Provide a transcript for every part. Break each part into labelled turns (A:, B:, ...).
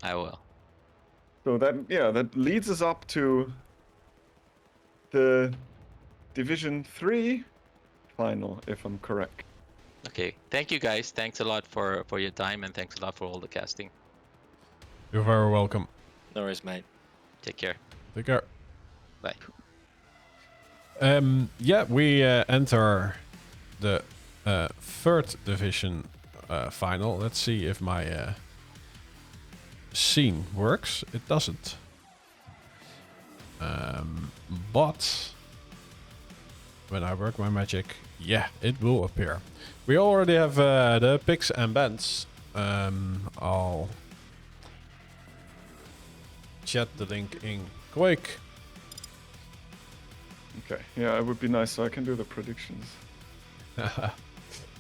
A: I will.
B: So that leads us up to the Division 3 final, if I'm correct.
A: Okay. Thank you guys. Thanks a lot for your time, and thanks a lot for all the casting.
C: You're very welcome.
D: No worries, mate.
A: Take care.
C: Take care.
A: Bye.
C: Yeah, we enter the third division final. Let's see if my scene works. It doesn't. But when I work my magic, yeah, it will appear. We already have the picks and bands. I'll chat the link in quick.
B: Okay, yeah, it would be nice so I can do the predictions.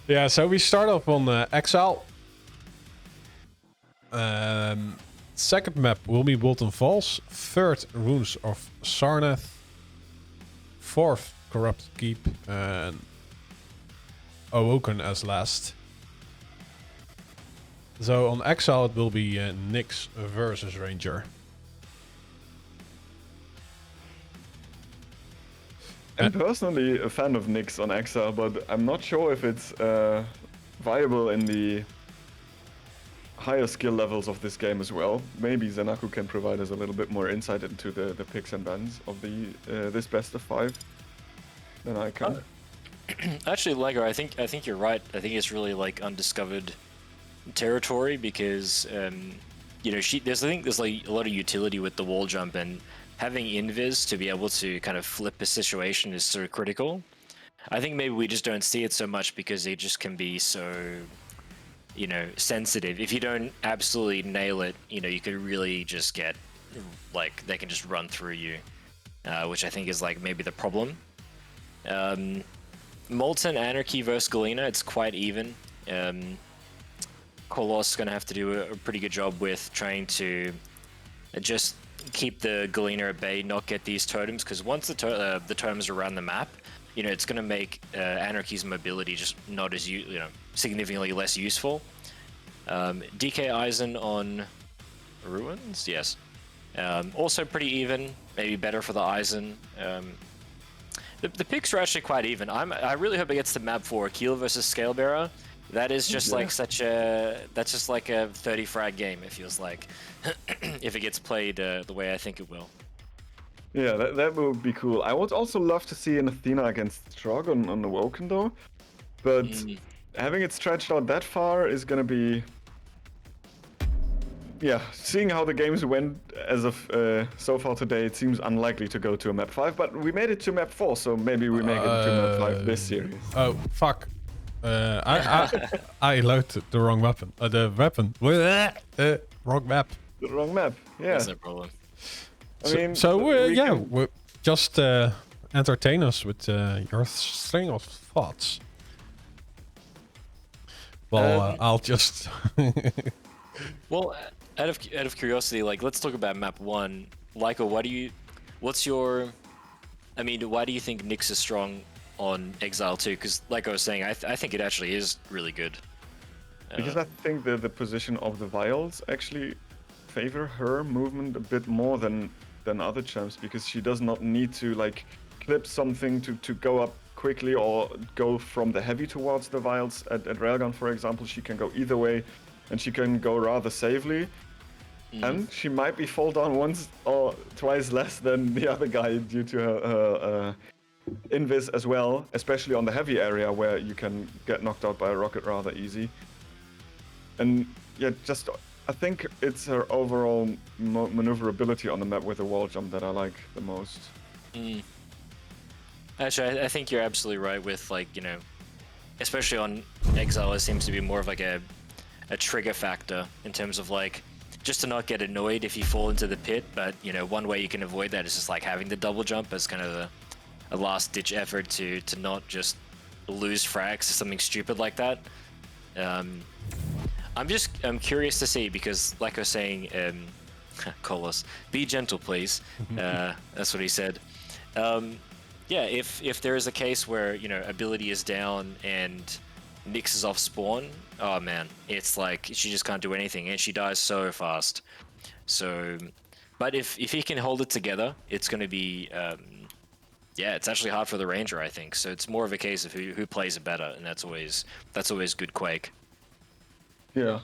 C: Yeah, so we start off on Exile. Second map will be Bolton Falls. Third, Runes of Sarnath. Fourth, Corrupted Keep. And Awoken as last. So on Exile it will be Nyx versus Ranger.
B: I'm personally a fan of Nyx on Exile, but I'm not sure if it's viable in the higher skill levels of this game as well. Maybe Zenaku can provide us a little bit more insight into the picks and bans of the this best of 5 than I can.
D: Actually, Lego, I think you're right. I think it's really like undiscovered territory because you know, there's like a lot of utility with the wall jump, and having invis to be able to kind of flip a situation is so critical. I think maybe we just don't see it so much because they just can be so, you know, sensitive. If you don't absolutely nail it, you know, you could really just get, like, they can just run through you, which I think is like maybe the problem. Molten Anarchy versus Galena, it's quite even. Kolos gonna have to do a pretty good job with trying to just keep the Galena at bay, not get these totems, because once the totems are around the map, you know, it's going to make Anarchy's mobility just not as significantly less useful. DK Eisen on Ruins, yes. Also pretty even, maybe better for the Eisen. The picks are actually quite even. I really hope it gets to map 4, Keel versus Scalebearer. That is just like that's just like a 30 frag game, it feels like, if it gets played the way I think it will.
B: Yeah, that would be cool. I would also love to see an Athena against Strog on Awoken though, but having it stretched out that far is gonna be... Yeah, seeing how the games went as of so far today, it seems unlikely to go to a map 5, but we made it to map 4, so maybe we make it to map 5 this series.
C: Oh, fuck. I loaded the wrong weapon. The weapon. Wrong map.
B: The wrong map, yeah.
D: That's no problem.
B: I mean,
C: we just entertain us with your string of thoughts. Well, I'll just...
D: Well, out of curiosity, like, let's talk about map 1. Lyko, why do you think Nyx is strong on Exile 2? Because like I was saying, I think it actually is really good.
B: Because I think the position of the vials actually favor her movement a bit more than other champs, because she does not need to like clip something to go up quickly or go from the heavy towards the vials. At Railgun, for example, she can go either way, and she can go rather safely. And she might be fall down once or twice less than the other guy due to her invis as well, especially on the heavy area where you can get knocked out by a rocket rather easy. And yeah, just I think it's her overall maneuverability on the map with the wall jump that I like the most.
D: Actually, I think you're absolutely right with, like, you know, especially on Exile, it seems to be more of like a trigger factor in terms of like just to not get annoyed if you fall into the pit. But you know, one way you can avoid that is just like having the double jump as kind of a last ditch effort to not just lose frags to something stupid like that. I'm curious to see, because like I was saying, Kolos, be gentle please. That's what he said. Yeah, if there is a case where, you know, ability is down and Nyx is off spawn, oh man, it's like she just can't do anything and she dies so fast. So, but if he can hold it together, it's going to be yeah, it's actually hard for the Ranger, I think. So it's more of a case of who plays it better, and that's always good Quake.
B: Yeah,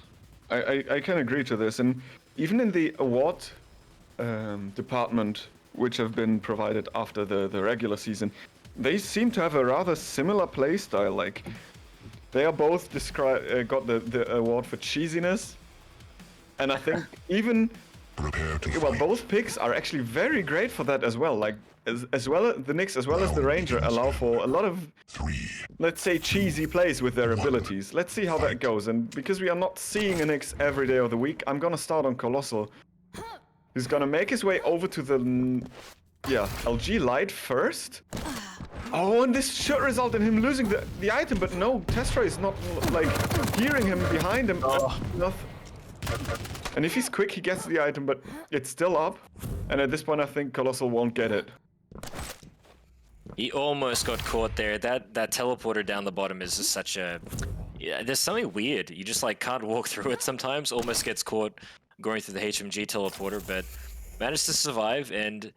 B: I can agree to this. And even in the award department, which have been provided after the regular season, they seem to have a rather similar play style. Like, they are both got the award for cheesiness. And I think even, well, both picks are actually very great for that as well. Like, as well as the Knicks as well as the Ranger allow for a lot of, let's say, cheesy plays with their abilities. Let's see how that goes. And because we are not seeing a Knicks every day of the week, I'm gonna start on kolos4l. He's gonna make his way over to the, LG Light first. Oh, and this should result in him losing the item, but no, Testroy is not, like, hearing him behind him. And if he's quick, he gets the item, but it's still up. And at this point, I think kolos4l won't get it.
D: He almost got caught there. That teleporter down the bottom is just such a... Yeah, there's something weird. You just like can't walk through it sometimes. Almost gets caught going through the HMG teleporter, but managed to survive. And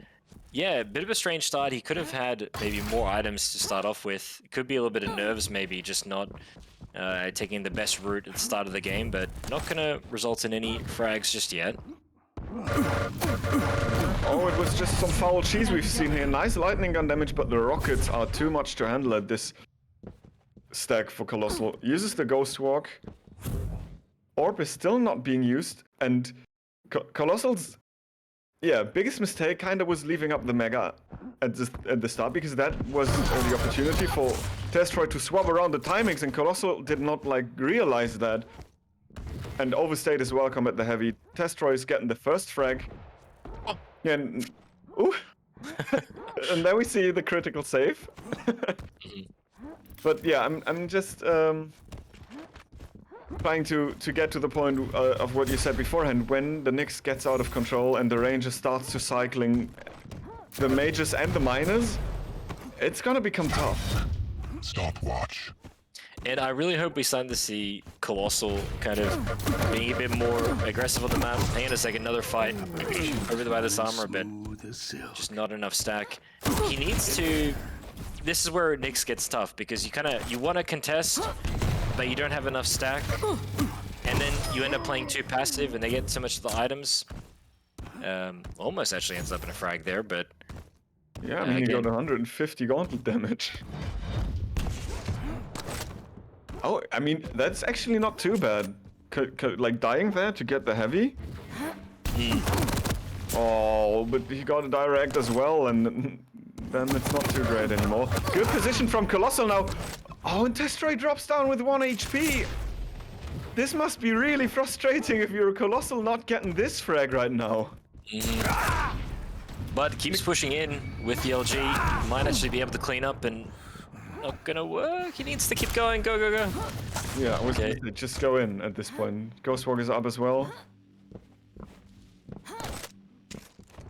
D: yeah, a bit of a strange start. He could have had maybe more items to start off with. Could be a little bit of nerves, maybe just not taking the best route at the start of the game, but not gonna result in any frags just yet.
B: Oh, it was just some foul cheese we've seen here. Nice lightning gun damage, but the rockets are too much to handle at this stack for kolos4l. Uses the Ghost Walk. Orb is still not being used, and kolos4l's biggest mistake kind of was leaving up the Mega at the start, because that was the opportunity for Testroy to swap around the timings, and kolos4l did not like realize that. And overstayed his welcome at the heavy. Testroy is getting the first frag. And ooh. And then we see the critical save. But yeah, I'm just trying to get to the point of what you said beforehand. When the Knicks gets out of control and the Ranger starts to cycling the majors and the minors, it's gonna become tough.
E: Stopwatch.
D: And I really hope we start to see kolos4l kind of being a bit more aggressive on the map. Hang on a second, another fight over by this armor, but just not enough stack. He needs to... This is where Knicks gets tough, because you want to contest, but you don't have enough stack. And then you end up playing too passive, and they get so much of the items. Almost actually ends up in a frag there, but...
B: Yeah, I mean, he got 150 gauntlet damage. Oh, I mean, that's actually not too bad. Like, dying there to get the heavy? Oh, but he got a direct as well, and then it's not too great anymore. Good position from kolos4l now. Oh, and Testroy drops down with 1 HP. This must be really frustrating if you're a kolos4l not getting this frag right now.
D: But keeps pushing in with the LG. Might actually be able to clean up, and not gonna work. He needs to keep going. Go, go, go.
B: Yeah, I was gonna say, just go in at this point. Ghostwalk is up as well.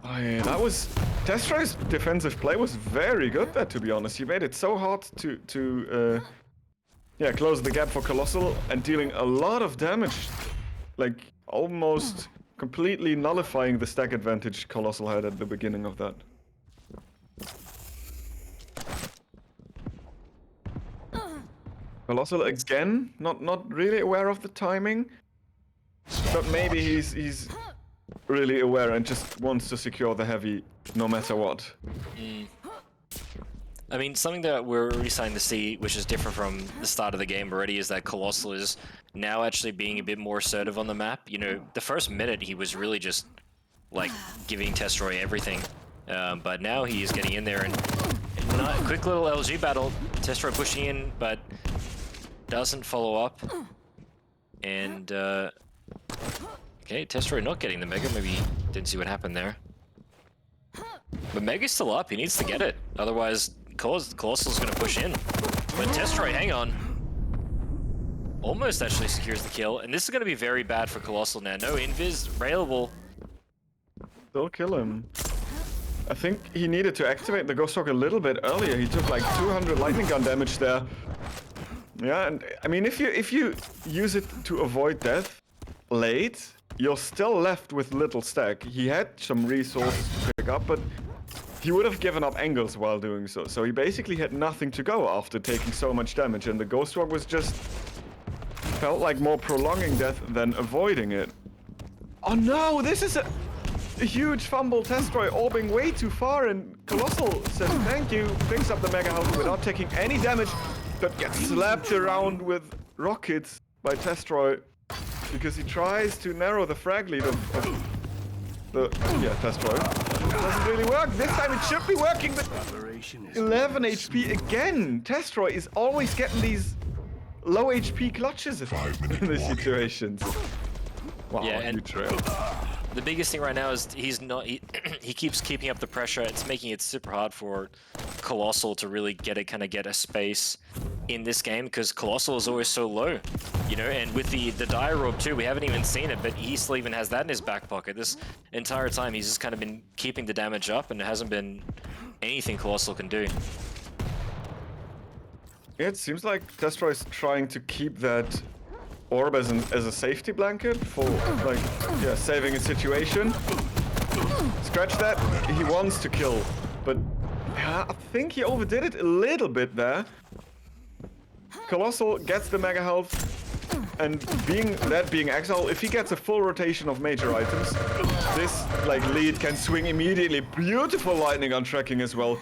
B: Oh yeah, that was... Testroy's defensive play was very good there, to be honest. He made it so hard to close the gap for kolos4l and dealing a lot of damage. Like, almost completely nullifying the stack advantage kolos4l had at the beginning of that. kolos4l again, not really aware of the timing, but maybe he's really aware and just wants to secure the heavy no matter what.
D: I mean, something that we're already starting to see, which is different from the start of the game already, is that kolos4l is now actually being a bit more assertive on the map. You know, the first minute he was really just like giving Testroy everything, but now he is getting in there and not quick little LG battle. Testroy pushing in, but doesn't follow up. And okay, Testroy not getting the Mega. Maybe didn't see what happened there. But Mega's still up. He needs to get it. Otherwise, kolos4l's going to push in. But Testroy, hang on. Almost actually secures the kill. And this is going to be very bad for kolos4l now. No invis available.
B: They'll kill him. I think he needed to activate the Ghost Walk a little bit earlier. He took like 200 lightning gun damage there. Yeah, and I mean, if you use it to avoid death late, you're still left with little stack. He had some resources to pick up, but he would have given up angles while doing so. So he basically had nothing to go after taking so much damage, and the Ghost Rock was just felt like more prolonging death than avoiding it. Oh no, this is a huge fumble. Testroy orbing way too far, and Kolos4l says thank you, picks up the Mega Health without taking any damage, but gets slapped around with rockets by Testroy because he tries to narrow the frag lead of the Testroy. Doesn't really work. This time it should be working, but 11 HP again. Testroy is always getting these low HP clutches in these situations. Wow,
D: Yeah, and
B: huge trail.
D: the biggest thing right now is he keeps keeping up the pressure. It's making it super hard for kolos4l to really get a space in this game because kolos4l is always so low, you know. And with the dire orb too, we haven't even seen it, but he still even has that in his back pocket. This entire time he's just kind of been keeping the damage up, and it hasn't been anything kolos4l can do.
B: It seems like Testroy is trying to keep that orb as a safety blanket for, like, yeah, saving a situation. Scratch that. He wants to kill, but I think he overdid it a little bit there. kolos4l gets the Mega Health, and being exiled, if he gets a full rotation of major items, this like lead can swing immediately. Beautiful lightning on tracking as well.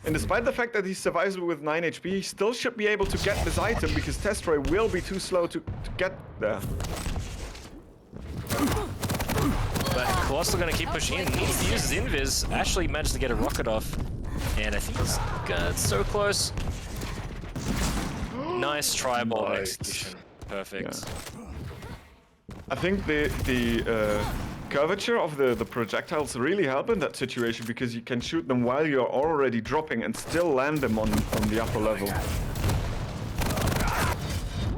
B: And despite the fact that he survives with 9 HP, he still should be able to get this item because Testroy will be too slow to get there.
D: But kolos4l gonna keep pushing in. Needs to use his invis. Actually managed to get a rocket off, and I think it's so close. Nice tri-ball execution. Perfect.
B: Yeah. I think the curvature of the projectiles really help in that situation because you can shoot them while you're already dropping and still land them on the upper level.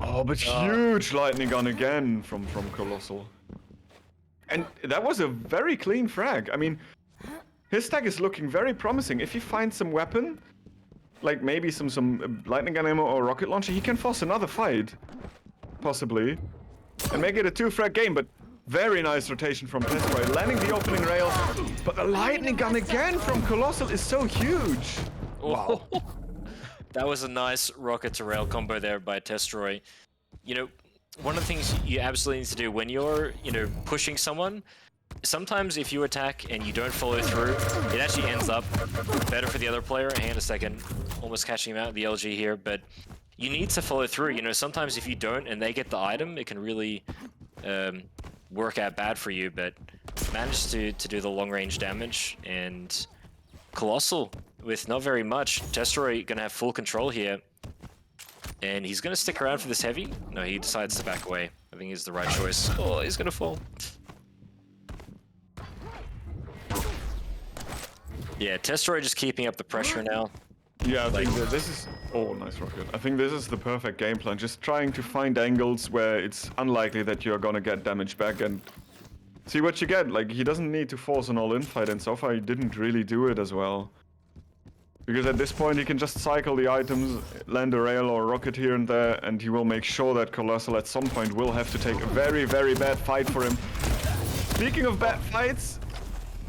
B: Oh, but huge lightning gun again from kolos4l. And that was a very clean frag. I mean, his stack is looking very promising. If he finds some weapon, like maybe some lightning gun ammo or rocket launcher, he can force another fight, possibly, and make it a 2-frag game. But very nice rotation from Testroy, landing the opening rail. But the lightning gun again from kolos4l is so huge. Wow.
D: That was a nice rocket to rail combo there by Testroy. You know, one of the things you absolutely need to do when you're, you know, pushing someone, sometimes if you attack and you don't follow through, it actually ends up better for the other player. Hang on a second, almost catching him out, the LG here, but you need to follow through. You know, sometimes if you don't and they get the item, it can really work out bad for you, but managed to do the long range damage. And kolos4l with not very much. Testroy gonna have full control here, and he's gonna stick around for this heavy. No, he decides to back away. I think he's the right choice. Oh, he's gonna fall. Yeah, Testroy just keeping up the pressure now.
B: Yeah, I think that this is... Oh, nice rocket. I think this is the perfect game plan. Just trying to find angles where it's unlikely that you're gonna get damage back and see what you get. Like, he doesn't need to force an all-in fight, and so far he didn't really do it as well. Because at this point he can just cycle the items, land a rail or a rocket here and there, and he will make sure that kolos4l at some point will have to take a very, very bad fight for him. Speaking of bad fights...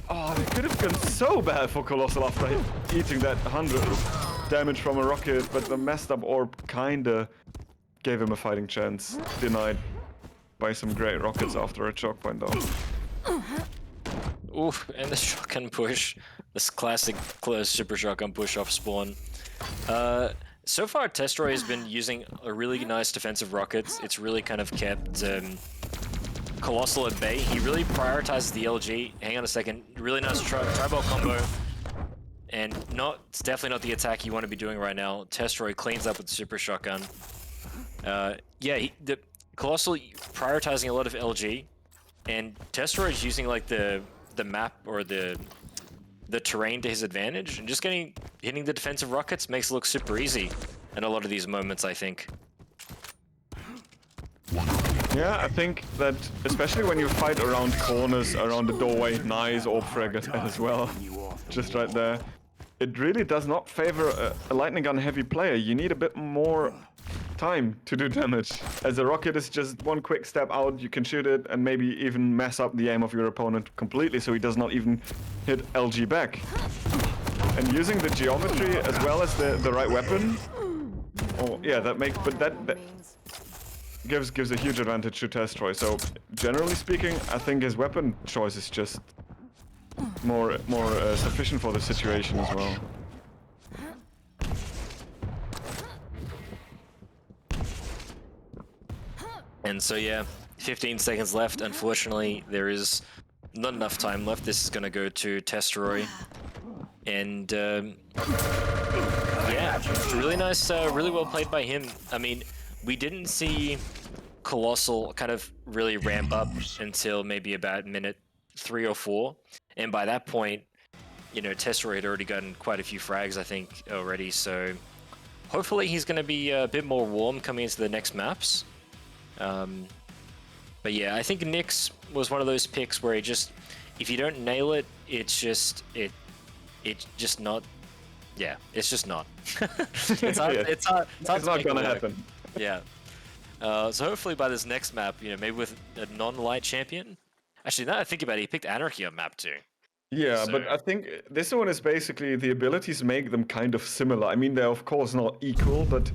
B: Oh, it could have gone so bad for kolos4l after eating that 100 damage from a rocket, but the messed up orb kinda gave him a fighting chance. Denied by some great rockets after a choke point down.
D: Oof, and the shotgun push. This classic close super shotgun push off spawn. So far, Testroy has been using a really nice defensive rockets. It's really kind of kept kolos4l at bay. He really prioritizes the LG. Hang on a second. Really nice tri-ball combo. And it's definitely not the attack you want to be doing right now. Testroy cleans up with the super shotgun. Yeah, the kolos4l prioritizing a lot of LG. And Testroy is using like the map or the terrain to his advantage, and just hitting the defensive rockets makes it look super easy in a lot of these moments, I think.
B: Yeah, I think that especially when you fight around corners, around the doorway, nice orb frag as well, just right there. It really does not favor a lightning gun heavy player. You need a bit more time to do damage. As a rocket is just one quick step out, you can shoot it and maybe even mess up the aim of your opponent completely so he does not even hit LG back. And using the geometry as well as the right weapon, oh yeah, that gives a huge advantage to Testroy. So generally speaking, I think his weapon choice is just more sufficient for the situation as well.
D: And so yeah, 15 seconds left. Unfortunately, there is not enough time left. This is going to go to Testroy. And yeah, really nice, really well played by him. I mean, we didn't see kolos4l kind of really ramp up until maybe about minute 3 or 4. And by that point, you know, Testroy had already gotten quite a few frags, I think, already. So hopefully he's going to be a bit more warm coming into the next maps. But yeah, I think Nyx was one of those picks where it just, if you don't nail it, it's just not. Yeah, it's just not. It's hard,
B: Yeah.
D: it's hard to
B: not
D: make it
B: gonna
D: work.
B: happen.
D: Yeah. So hopefully by this next map, you know, maybe with a non-light champion. Actually, now that I think about it, he picked Anarchy on map 2.
B: Yeah,
D: So-
B: but I think this one is basically the abilities make them kind of similar. I mean, they're of course not equal, but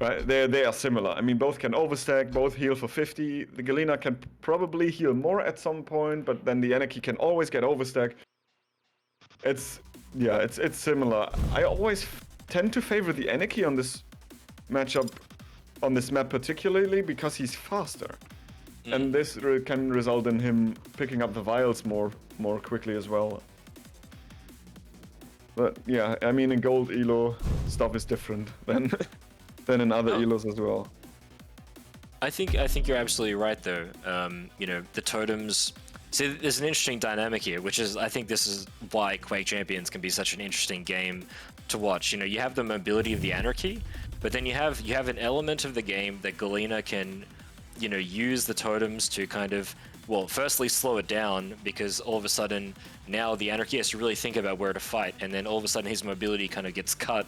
B: right, they are similar. I mean, both can overstack, both heal for 50. The Galena can probably heal more at some point, but then the Anarchy can always get overstack. It's similar. I always tend to favor the Anarchy on this matchup, on this map particularly, because he's faster. And this can result in him picking up the vials more quickly as well. But yeah, I mean, in gold elo, stuff is different than in other elos as well.
D: I think you're absolutely right though. You know, the totems. See, there's an interesting dynamic here, which is I think this is why Quake Champions can be such an interesting game to watch. You know, you have the mobility of the Anarchy, but then you have an element of the game that Galena can, you know, use the totems to kind of, well, firstly slow it down, because all of a sudden now the Anarchy has to really think about where to fight, and then all of a sudden his mobility kind of gets cut,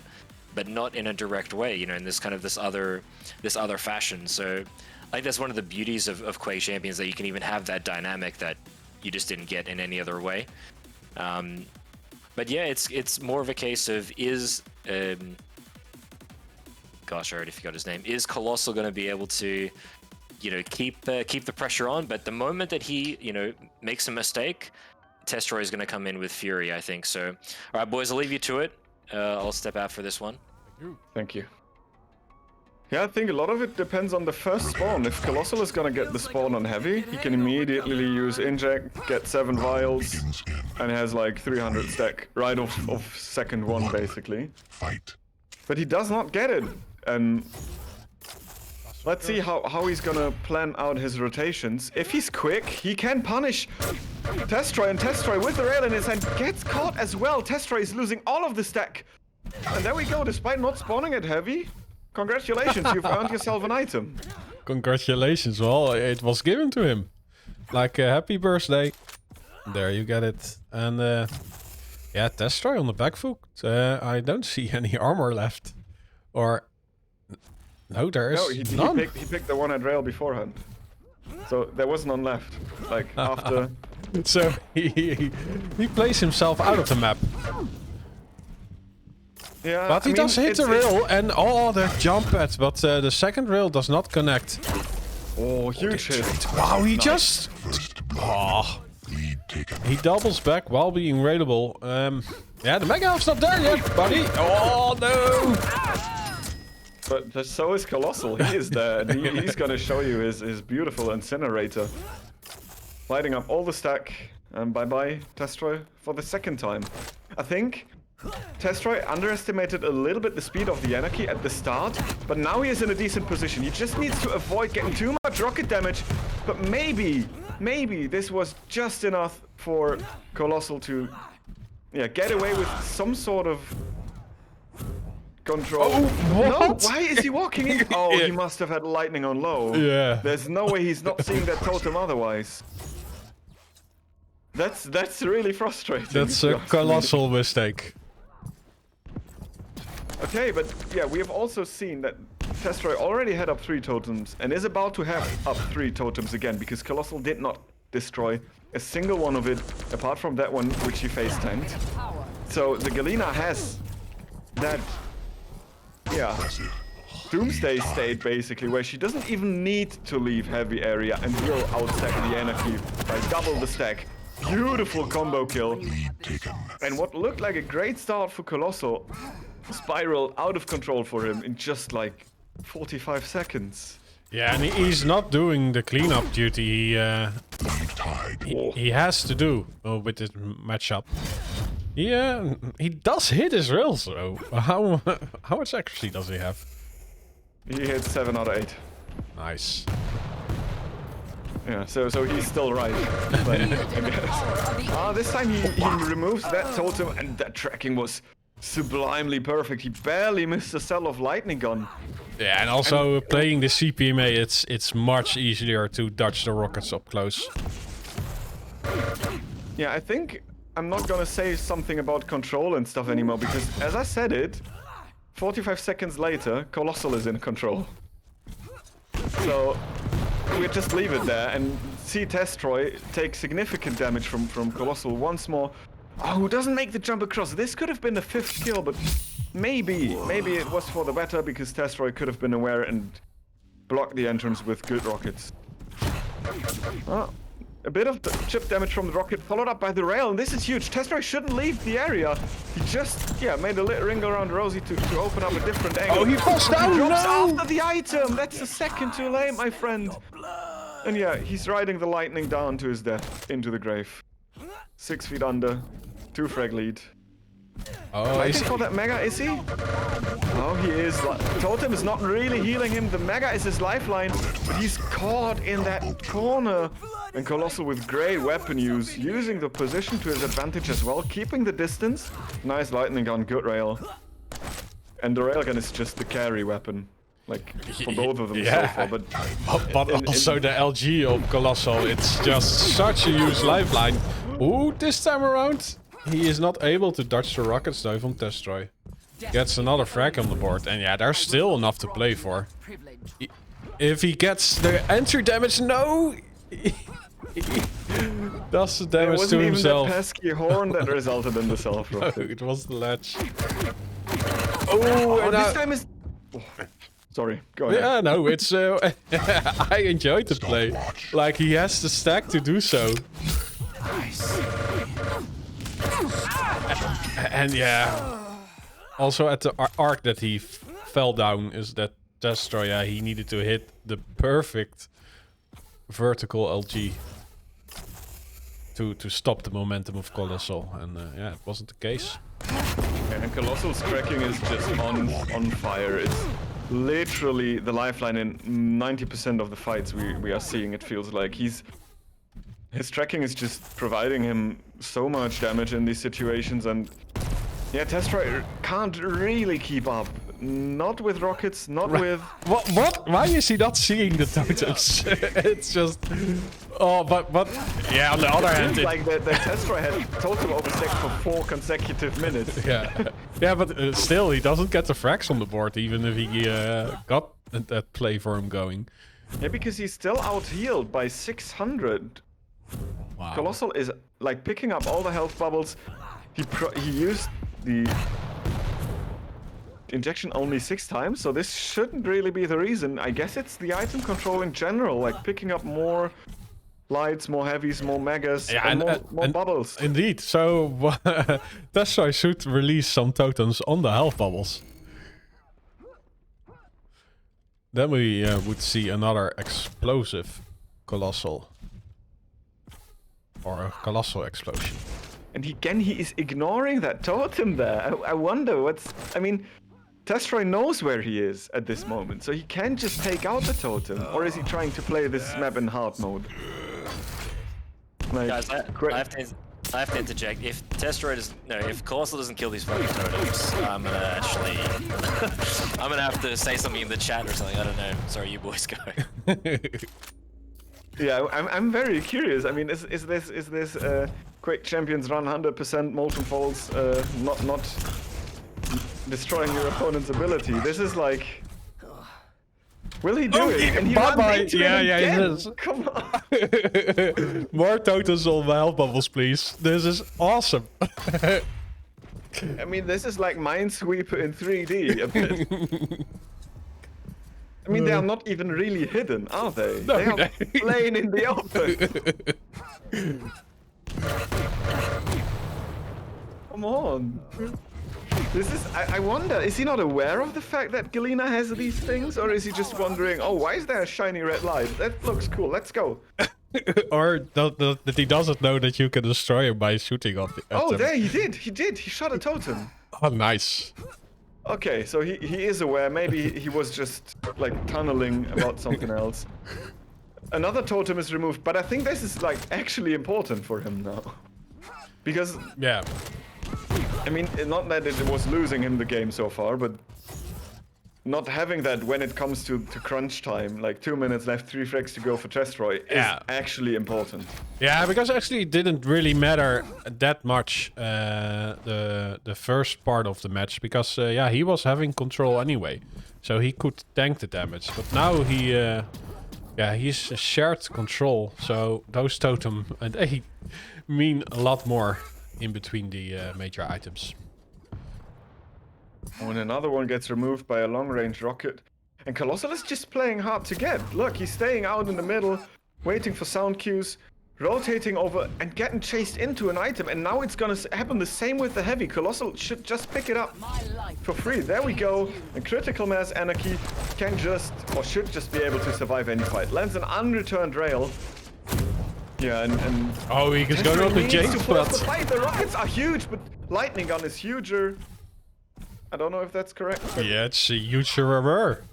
D: but not in a direct way, you know, in this kind of this other fashion. So I think that's one of the beauties of Quake Champions, that you can even have that dynamic that you just didn't get in any other way. But yeah, it's more of a case of gosh, I already forgot his name. Is kolos4l going to be able to, you know, keep the pressure on? But the moment that he, you know, makes a mistake, Testroy is going to come in with fury, I think. So, all right, boys, I'll leave you to it. I'll step out for this one.
B: Thank you. Yeah, I think a lot of it depends on the first spawn. If kolos4l is gonna get the spawn on heavy, he can immediately use inject, get 7 vials, and has like 300 stack right off second one, basically. But he does not get it, and let's see how he's gonna plan out his rotations. If he's quick, he can punish Testroy, and Testroy with the rail in his hand gets caught as well. Testroy is losing all of the stack. And there we go, despite not spawning at heavy. Congratulations, you've earned yourself an item.
C: Congratulations. Well, it was given to him. Like, happy birthday. There, you get it. And, yeah, Testroy on the back foot. I don't see any armor left. Or... No, there is
B: No, he picked the one at rail beforehand. So there was none left. Like, after...
C: So, he plays himself out of the map.
B: Yeah,
C: But he does hit the rail and all the jump pads, but the second rail does not connect.
B: Oh, huge hit.
C: Wow, he just... Oh. He doubles back while being raidable. Yeah, the Mega Elf's not there yet, buddy. Oh, no.
B: But so is kolos4l. He is there. And he's gonna show you his beautiful incinerator. Lighting up all the stack. And bye-bye, Testroy, for the second time. I think Testroy underestimated a little bit the speed of the Anarchy at the start, but now he is in a decent position. He just needs to avoid getting too much rocket damage, but maybe this was just enough for kolos4l to, yeah, get away with some sort of control.
C: Oh, what?
B: No, why is he walking in? Oh, he must have had lightning on low.
C: Yeah.
B: There's no way he's not seeing that totem otherwise. That's really frustrating.
C: That's
B: if
C: a
B: you ask me.
C: colossal mistake.
B: Okay, but yeah, we have also seen that Testroy already had up 3 totems and is about to have up 3 totems again because Kolos4l did not destroy a single one of it apart from that one which he face tanked. So the Galena has that, yeah, doomsday state basically where she doesn't even need to leave heavy area and will outstack the Anarchy by double the stack. Beautiful combo kill. And what looked like a great start for Kolos4l spiraled out of control for him in just like 45 seconds.
C: Yeah, and he's not doing the cleanup duty he has to do with this matchup. Yeah, he does hit his rails though. How much accuracy does he have?
B: He hit 7 out of 8.
C: Nice.
B: Yeah, so he's still right. But, I guess. This time he removes that totem and that tracking was sublimely perfect. He barely missed a cell of lightning gun.
C: Yeah, and also playing the CPMA, it's much easier to dodge the rockets up close.
B: Yeah, I think I'm not gonna say something about control and stuff anymore because as I said it, 45 seconds later, Kolos4l is in control. So we just leave it there and see Testroy take significant damage from Kolos4l once more. Oh, who doesn't make the jump across? This could have been the 5th kill, but maybe it was for the better because Testroy could have been aware and blocked the entrance with good rockets. A bit of chip damage from the rocket, followed up by the rail, and this is huge. Testroy shouldn't leave the area. He just, made a little ring around Rosie to open up a different angle.
C: Oh, he falls down!
B: He drops
C: No!
B: after the item! That's a second too late, my friend. And yeah, he's riding the lightning down to his death, into the grave. 6 feet under, 2 frag lead.
C: Oh,
B: Waiting for that Mega, is he? Oh, he is. Totem is not really healing him. The Mega is his lifeline, but he's caught in that corner. And Kolos4l with great weapon use, using the position to his advantage as well, keeping the distance. Nice lightning gun, good rail. And the railgun is just the carry weapon. Like, for both of them so far,
C: but also the LG of Kolos4l, it's just such a huge lifeline. Ooh, this time around, he is not able to dodge the rockets though from Testroy. Gets another frag on the board, and yeah, there's still enough to play for. If he gets the entry damage, no! Does the damage to himself.
B: It wasn't even that pesky horn that resulted in the self
C: No,
B: rocket.
C: it was the ledge.
B: Oh, this time is... Oh, sorry, go ahead.
C: Yeah, no, it's... I enjoyed the play. Like, he has the stack to do so. And yeah... Also at the arc that he fell down is that Testroy, yeah, he needed to hit the perfect vertical LG to stop the momentum of Kolos4l, and yeah, it wasn't the case.
B: And Kolos4l's tracking is just on fire. It's literally the lifeline in 90% of the fights we are seeing, it feels like. His tracking is just providing him so much damage in these situations, and yeah, Testroy can't really keep up. Not with rockets, not with...
C: What? Why is he not seeing the totems? It's just... Oh, but... Yeah, on the other hand...
B: Like the Testroy had totem overstack for 4 consecutive minutes.
C: Yeah, yeah, but still, he doesn't get the frags on the board, even if he got that play for him going.
B: Yeah, because he's still out-healed by 600.
C: Wow.
B: Kolos4l is like picking up all the health bubbles. He used the injection only 6 times, so this shouldn't really be the reason. I guess it's the item control in general, like picking up more lights, more heavies, more megas,
C: Yeah,
B: and more bubbles.
C: Indeed, so Testroy should release some totems on the health bubbles. Then we would see another explosive Kolos4l. Or a Kolos4l explosion.
B: And he is ignoring that totem there. I wonder what's... I mean, Testroy knows where he is at this moment, so he can just take out the totem. Or is he trying to play this map in hard mode? Like,
D: Guys, I have to interject. If Testroy does, no, if Kolos4l doesn't kill these fucking totems, I'm gonna actually, I'm gonna have to say something in the chat or something. I don't know. Sorry, you boys go.
B: Yeah, I'm very curious. I mean, is this Quake Champions run 100% molten falls, not destroying your opponent's ability? This is like, Will he do it? And he
C: bye-bye.
B: runs into
C: Yeah,
B: him
C: yeah, he
B: again.
C: does.
B: Come on.
C: More totems on my health bubbles, please. This is awesome.
B: I mean, this is like Minesweeper in 3D a bit. I mean, they are not even really hidden, are they?
C: No,
B: they are
C: no.
B: plain in the open. Come on. This is. I wonder, is he not aware of the fact that Galena has these things? Or is he just wondering, oh, why is there a shiny red light? That looks cool, let's go.
C: Or that he doesn't know that you can destroy him by shooting at
B: Oh,
C: them.
B: there, he did. He shot a totem.
C: Oh, nice.
B: Okay, so he is aware. Maybe he was just like tunneling about something else. Another totem is removed, but I think this is like actually important for him now. Because,
C: Yeah.
B: I mean, not that it was losing him the game so far, but not having that when it comes to crunch time, like 2 minutes left, 3 frags to go for Testroy, is
C: Yeah.
B: actually important.
C: Yeah, because actually it didn't really matter that much the first part of the match, because yeah, he was having control anyway, so he could tank the damage. But now he's shared control, so those totem they mean a lot more in between the major items.
B: When another one gets removed by a long-range rocket. And kolos4l is just playing hard to get. Look, he's staying out in the middle, waiting for sound cues, rotating over and getting chased into an item. And now it's gonna happen the same with the heavy. kolos4l should just pick it up for free. There we go. And critical mass anarchy can just, or should just be able to survive any fight. Lands an unreturned rail. Yeah, and
C: Oh, he is going on the
B: needs to
C: James,
B: force the
C: but
B: fight. The rockets are huge, but lightning gun is huger. I don't know if that's correct. But
C: yeah, it's a huge error.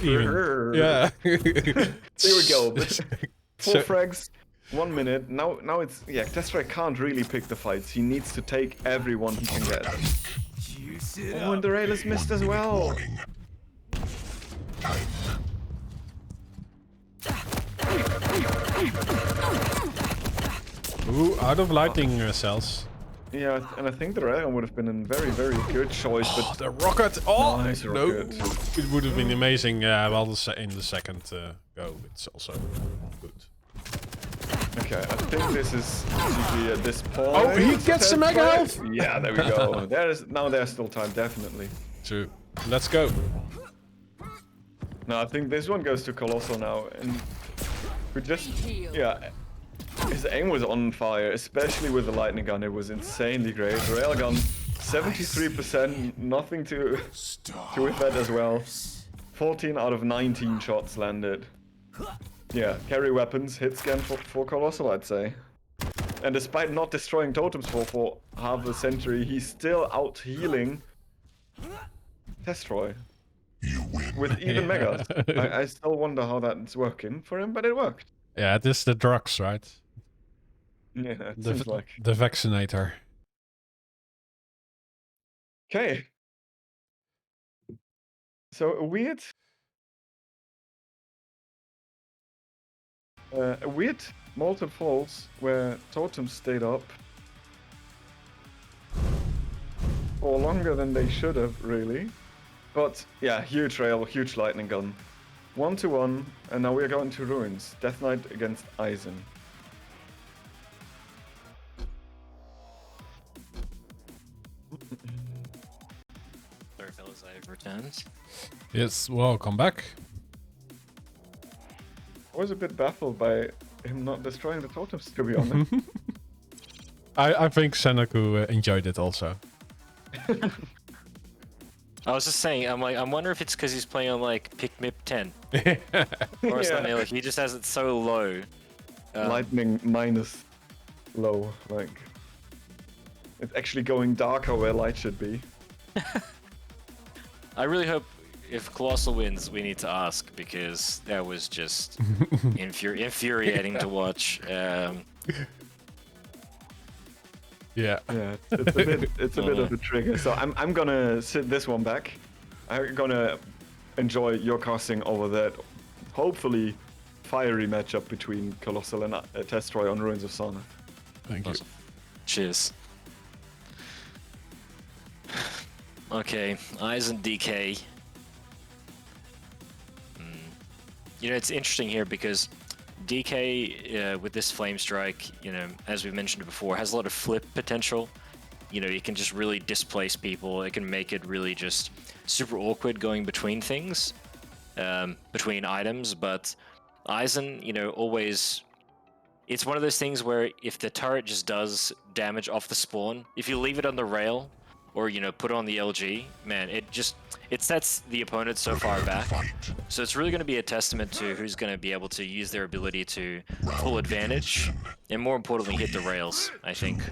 C: Even. Yeah.
B: here we go. 4
C: So-
B: frags, 1 minute. Now it's yeah. Testroy can't really pick the fights. He needs to take everyone he can get. Oh, and the rail is missed as well.
C: Ooh, out of lightning cells.
B: Yeah, and I think the rail would have been a very, very good choice, but
C: The rocket! Oh,
B: Nice
C: no!
B: rocket.
C: It would have been amazing. Well, in the second go, it's also good.
B: okay, I think this is GG at this point.
C: Oh, he gets the mega
B: Testroy.
C: health!
B: Yeah, there we go. There's still time, definitely.
C: True. Let's go.
B: No, I think this one goes to kolos4l now, and we just, yeah, his aim was on fire, especially with the lightning gun. It was insanely great. Railgun, 73%, nothing to with that as well. 14 out of 19 shots landed. Yeah, carry weapons, hit scan for kolos4l, I'd say. And despite not destroying totems for half a century, he's still out healing Testroy. With even megas. I still wonder how that's working for him, but it worked.
C: Yeah, it is the drugs, right?
B: Yeah, it
C: The,
B: seems like.
C: the vaccinator.
B: Okay. So a weird molten falls where totems stayed up for longer than they should have, really. But yeah, huge rail, huge lightning gun. 1-1, and now we're going to ruins. Death Knight against Eisen.
D: Sorry, fellas, I've returned.
C: Yes, welcome back.
B: I was a bit baffled by him not destroying the totems, to be honest.
C: I think Senaku enjoyed it also.
D: I was just saying, I'm wondering if it's because he's playing on like pick mip 10 or something. Like he just has it so low.
B: Lightning minus low, like it's actually going darker where light should be.
D: I really hope if kolos4l wins, we need to ask because that was just infuriating to watch.
C: Yeah.
B: Yeah, it's a bit of a trigger. So I'm gonna sit this one back. I'm gonna enjoy your casting over that hopefully fiery matchup between kolos4l and Testroy on Ruins of Sana.
C: Thank you.
D: Awesome. Cheers. Okay, Eisen DK. You know, it's interesting here because DK with this Flame Strike, you know, as we mentioned before, has a lot of flip potential. You know, it can just really displace people. It can make it really just super awkward going between things, between items. But Aizen, you know, always... It's one of those things where if the turret just does damage off the spawn, if you leave it on the rail, or, you know, put it on the LG, man, it sets the opponent so far back. So it's really going to be a testament to who's going to be able to use their ability to full advantage, and more importantly, hit the rails, I think.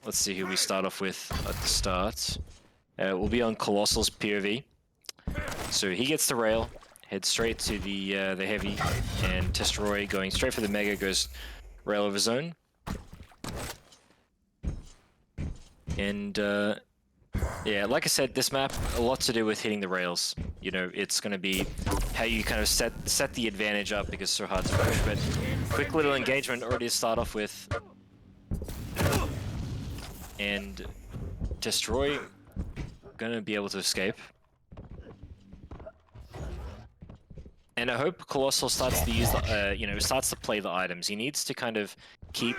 D: Let's see who we start off with at the start. We'll be on kolos4l's POV. So he gets the rail, heads straight to the heavy, and Testroy going straight for the mega goes rail over zone. And yeah, like I said, this map a lot to do with hitting the rails. You know, it's going to be how you kind of set the advantage up because it's so hard to push. But quick little engagement already to start off with, and Testroy going to be able to escape. And I hope kolos4l starts to use, you know, starts to play the items. He needs to kind of keep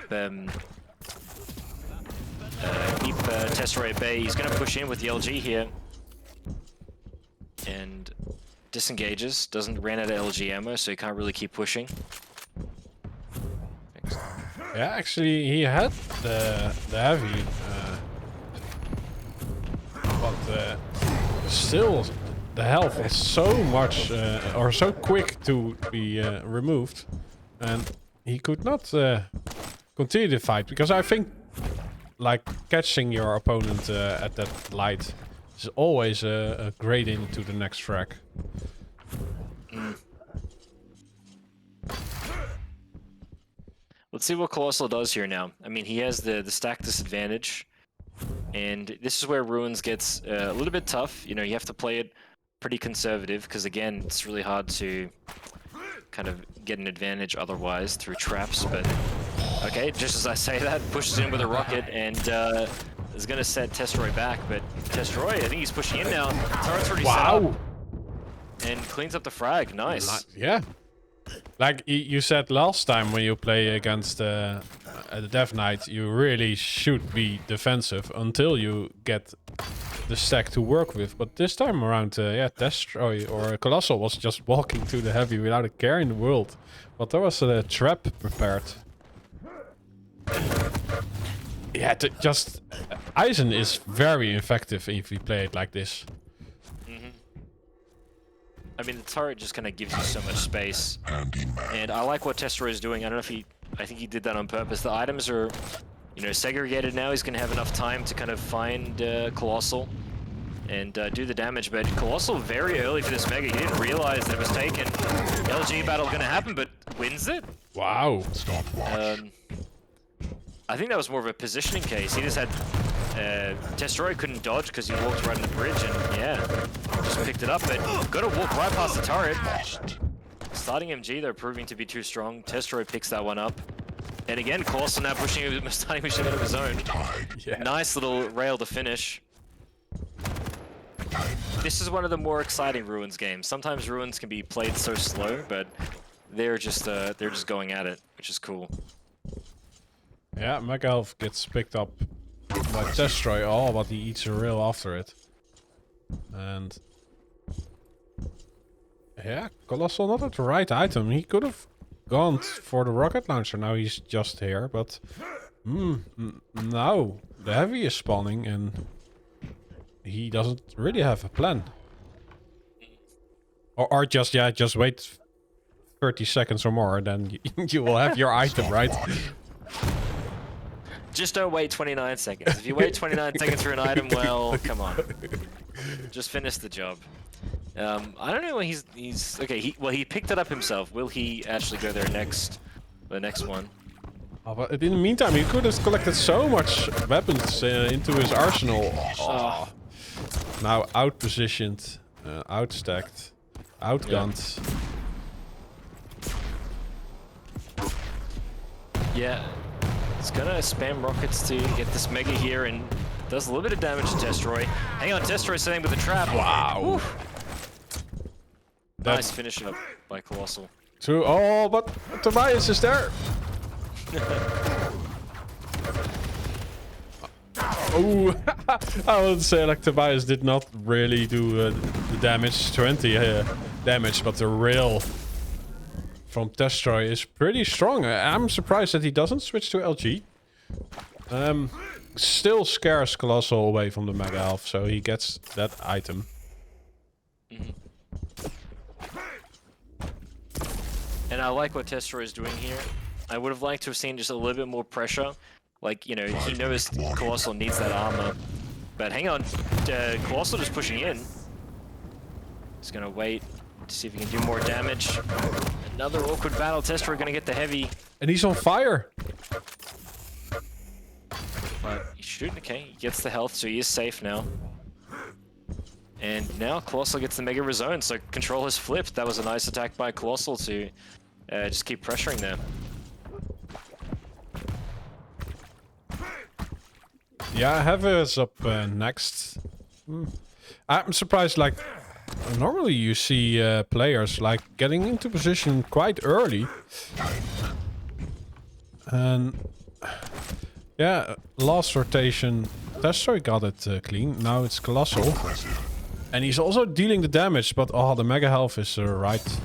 D: Testroy at bay. He's going to push in with the LG here, and disengages. Doesn't ran out of LG ammo, so he can't really keep pushing.
C: Yeah, actually, he had the heavy, but still, the health was so much, or so quick to be removed, and he could not continue the fight, because I think, like, catching your opponent at that light is always a great into the next frag.
D: Let's see what kolos4l does here now. I mean, he has the stack disadvantage, and this is where Ruins gets a little bit tough. You know, you have to play it pretty conservative, because again, it's really hard to kind of get an advantage otherwise through traps. But okay, just as I say that, pushes in with a rocket, and is going to set Testroy back. But Testroy, I think he's pushing in now. Turret's already set up, and cleans up the frag. Nice.
C: Yeah. Like you said last time when you play against the Death Knight, you really should be defensive until you get the stack to work with. But this time around, yeah, Testroy or kolos4l was just walking to the heavy without a care in the world. But there was a trap prepared. Yeah, just Aizen is very effective if you play it like this.
D: I mean, the turret just kind of gives you so much space, and I like what Testroy is doing. I don't know if I think he did that on purpose. The items are, you know, segregated now. He's going to have enough time to kind of find kolos4l and do the damage, but kolos4l very early for this mega. He didn't realize that it was taken. LG battle going to happen, but wins it.
C: Wow.
D: I think that was more of a positioning case. He just had Testroy couldn't dodge because he walked right on the bridge, and yeah, just picked it up. But got to walk right past the turret. Starting MG, though, proving to be too strong. Testroy picks that one up, and again, kolos4l now starting pushing out of his own. Yeah. Nice little rail to finish. This is one of the more exciting Ruins games. Sometimes Ruins can be played so slow, but they're just going at it, which is cool.
C: Yeah, Mega Health gets picked up by Testroy, but he eats a rail after it. And yeah, kolos4l not at the right item. He could have gone for the rocket launcher. Now he's just here, but now the heavy is spawning and he doesn't really have a plan. Or just wait 30 seconds or more, then you will have your item, right?
D: Just don't wait 29 seconds. If you wait 29 seconds for an item, well, come on. Just finish the job. I don't know when he's okay. He picked it up himself. Will he actually go there next? The next one.
C: Oh, but in the meantime, he could have collected so much weapons into his arsenal. Oh. Now out-positioned, out-stacked, outgunned.
D: Yeah. It's gonna spam rockets to get this mega here, and does a little bit of damage to Testroy. Hang on, Testroy setting with a trap.
C: Wow.
D: Oof. Nice finish up by kolos4l.
C: True. Oh, but Tobias is there. Oh, I would say like Tobias did not really do the damage, 20 damage, but the rail from Testroy is pretty strong. I'm surprised that he doesn't switch to LG. Still scares kolos4l away from the Mega Elf, so he gets that item.
D: And I like what Testroy is doing here. I would have liked to have seen just a little bit more pressure. Like, you know, he knows kolos4l needs that armor. But hang on, kolos4l just pushing in. He's gonna wait to see if he can do more damage. Another awkward battle. Testroy gonna get the heavy.
C: And he's on fire.
D: But he's shooting, okay. He gets the health, so he is safe now. And now kolos4l gets the Mega Rezone, so control has flipped. That was a nice attack by kolos4l to just keep pressuring there.
C: Yeah, Heavy is up next. I'm surprised, like, normally you see players, like, getting into position quite early. And, yeah, last rotation, Testroy got it clean. Now it's kolos4l. And he's also dealing the damage, but, oh, the Mega Health is right.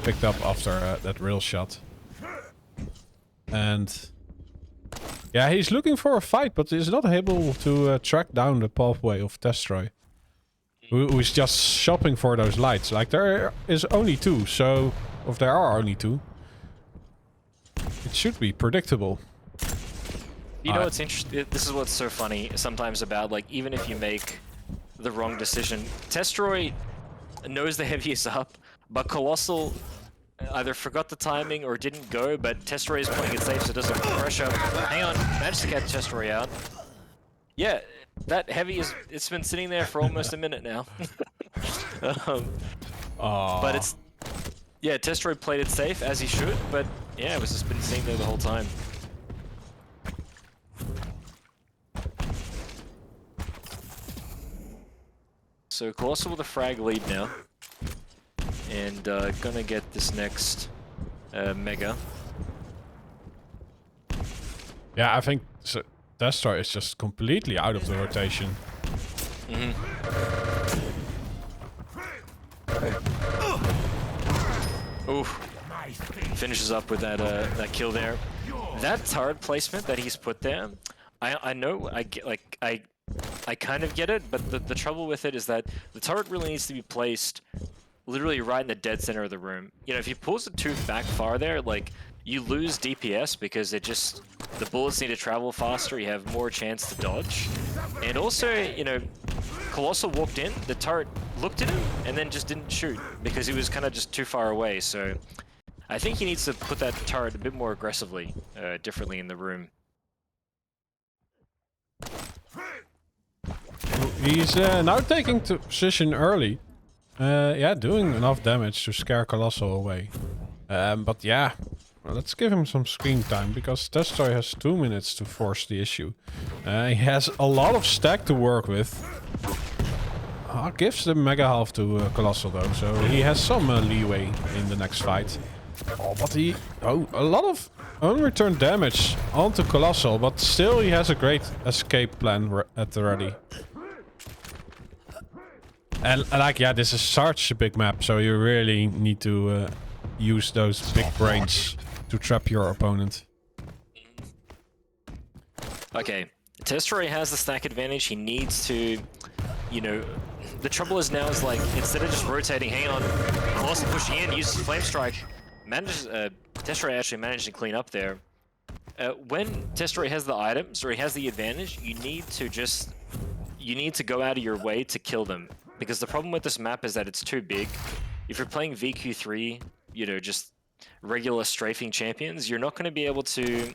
C: Picked up after that rail shot. And... yeah, he's looking for a fight, but he's not able to track down the pathway of Testroy. Who's just shopping for those lights. Like, there is only 2, so... if there are only 2... it should be predictable.
D: You know what's interesting? This is what's so funny sometimes about, like, even if you make the wrong decision, Testroy knows the heavy is up, but kolos4l either forgot the timing or didn't go, but Testroy is playing it safe so it doesn't put pressure. Hang on, managed to get Testroy out. Yeah, that heavy is, it's been sitting there for almost a minute now. But it's, yeah, Testroy played it safe as he should, but yeah, it was just been sitting there the whole time. So kolos4l with a frag lead now. And gonna get this next Mega.
C: Yeah, I think Testroy is just completely out of the rotation.
D: Oof. Finishes up with that that kill there. That turret placement that he's put there, I know, I get, like, I kind of get it, but the trouble with it is that the turret really needs to be placed literally right in the dead center of the room. You know, if he pulls it too back far there, like, you lose DPS because it just, the bullets need to travel faster, you have more chance to dodge. And also, you know, kolos4l walked in, the turret looked at him, and then just didn't shoot because he was kind of just too far away, so I think he needs to put that turret a bit more aggressively, differently in the room.
C: He's now taking to position early. Yeah, doing enough damage to scare kolos4l away. But yeah, well, let's give him some screen time, because Testroy has 2 minutes to force the issue. He has a lot of stack to work with. Gives the Mega Half to kolos4l though, so he has some leeway in the next fight. Oh, but he... oh, a lot of unreturned damage onto kolos4l, but still he has a great escape plan at the ready. And like, yeah, this is such a big map, so you really need to use those big brains to trap your opponent.
D: Okay, Testroy has the stack advantage. He needs to, you know, the trouble is now is like, instead of just rotating, hang on, kolos4l pushing in, uses Flame Strike, manages, Testroy actually managed to clean up there. When Testroy has the items, or he has the advantage, you need to just, you need to go out of your way to kill them. Because the problem with this map is that it's too big. If you're playing VQ3, you know, just regular strafing champions, you're not going to be able to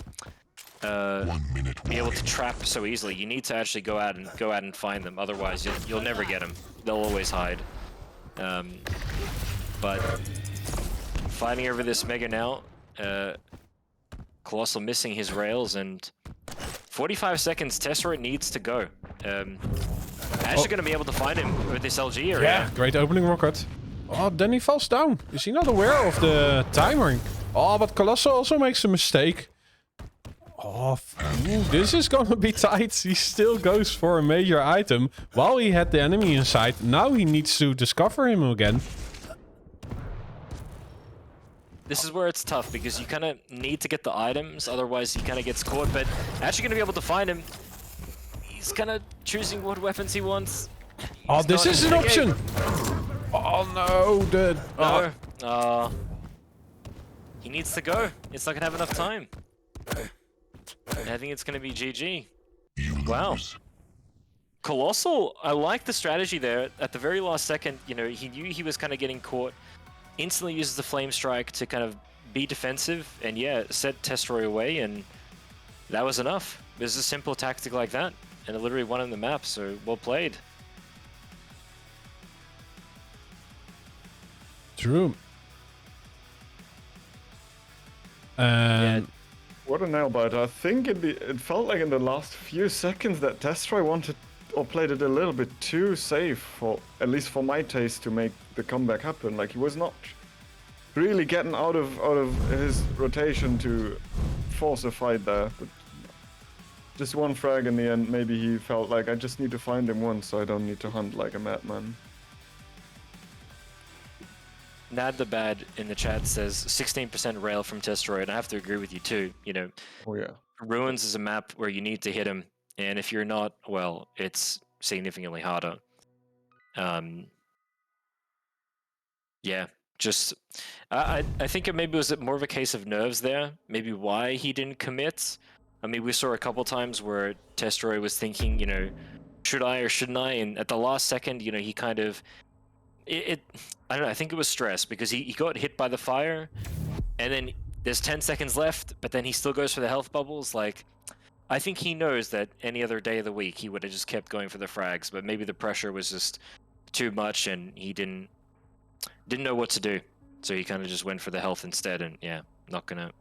D: trap so easily. You need to actually go out and find them. Otherwise, you'll never get them. They'll always hide. But fighting over this Mega now, kolos4l missing his rails, and 45 seconds. Testroy needs to go. Actually going to be able to find him with this LG area.
C: Yeah, great opening rocket. Oh, then he falls down. Is he not aware of the timing? Oh, but kolos4l also makes a mistake. Oh, ooh, this is gonna be tight. He still goes for a major item while he had the enemy inside. Now he needs to discover him again.
D: This is where it's tough because you kind of need to get the items, otherwise he kind of gets caught. But actually going to be able to find him. He's kind of choosing what weapons he wants.
C: Oh,
D: He's
C: this
D: not
C: is an
D: gonna take
C: option.
D: it.
C: Oh no, the
D: No. He needs to go. It's not going to have enough time. I think it's going to be GG. Wow. kolos4l, I like the strategy there. At the very last second, you know, he knew he was kind of getting caught. Instantly uses the flame strike to kind of be defensive and yeah, set Testroy away, and that was enough. It was a simple tactic like that, and it literally won him the map, so well played.
C: true. And
B: What a nail biter. I think it felt like in the last few seconds that Testroy wanted or played it a little bit too safe, for at least for my taste, to make the comeback happen. Like, he was not really getting out of his rotation to force a fight there. But just one frag in the end, maybe he felt like, I just need to find him once so I don't need to hunt like a madman.
D: Nad the Bad in the chat says 16% rail from Testroy, and I have to agree with you too. You know,
B: Oh yeah.
D: Ruins is a map where you need to hit him, and if you're not, well, it's significantly harder. Yeah, just I think it maybe was more of a case of nerves there. Maybe why he didn't commit. I mean, we saw a couple times where Testroy was thinking, you know, should I or shouldn't I? And at the last second, you know, he kind of I don't know. I think it was stress because he got hit by the fire, and then there's 10 seconds left, but then he still goes for the health bubbles. Like, I think he knows that any other day of the week he would have just kept going for the frags, but maybe the pressure was just too much and he didn't know what to do, so he kind of just went for the health instead. And yeah, not gonna